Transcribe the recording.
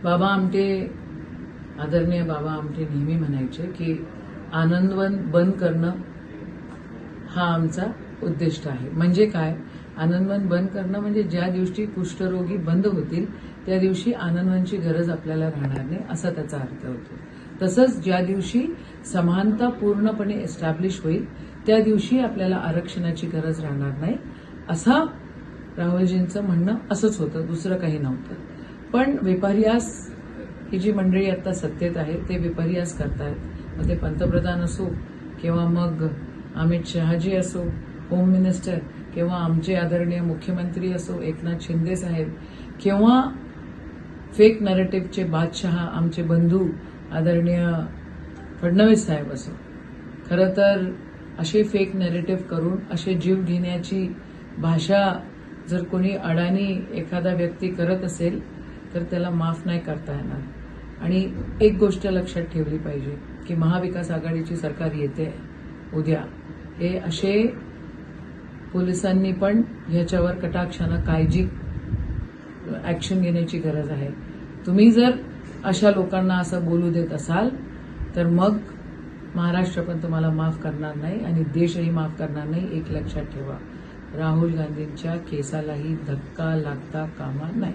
बाबा आमटे, आदरणीय बाबा आमटे नेहमी म्हणायचे की आनंदवन बंद करणं हा आमचा उद्दिष्ट आहे. म्हणजे काय? आनंदवन बंद करणं म्हणजे ज्या दिवशी कुष्ठरोगी बंद होतील त्या दिवशी आनंदवनची गरज आपल्याला राहणार नाही, असा त्याचा अर्थ होतो. तसंच ज्या दिवशी समानता पूर्णपणे एस्टॅब्लिश होईल त्या दिवशी आपल्याला आरक्षणाची गरज राहणार नाही, असा राहुलजींचं म्हणणं असंच होतं, दुसरं काही नव्हतं. पण विपर्यास ही जी मंडळी आता सत्तेत आहे ते विपर्यास करतायत. मग ते पंतप्रधान असो किंवा मग अमित शहाजी असो, होम मिनिस्टर, किंवा आमचे आदरणीय मुख्यमंत्री असो एकनाथ शिंदे साहेब, किंवा फेक नरेटिव्हचे बादशहा आमचे बंधू आदरणीय फडणवीस साहेब असो. खरं तर असे फेक नरेटिव्ह करून असे जीव घेण्याची भाषा जर कोणी अडाणी एखादा व्यक्ती करत असेल तर त्याला माफ नाही करता येणार. आणि एक गोष्ट लक्षात ठेवली पाहिजे की महाविकास आघाडीची सरकार येते उद्या. हे असे पोलिसांनी पण ह्याच्यावर कटाक्षानं काळजी ऍक्शन घेण्याची गरज आहे. तुम्ही जर अशा लोकांना असं बोलू देत असाल तर मग महाराष्ट्र पण तुम्हाला माफ करणार नाही आणि देशही माफ करणार नाही. एक लक्षात ठेवा, राहुल गांधींच्या केसालाही धक्का लागता कामा नाही.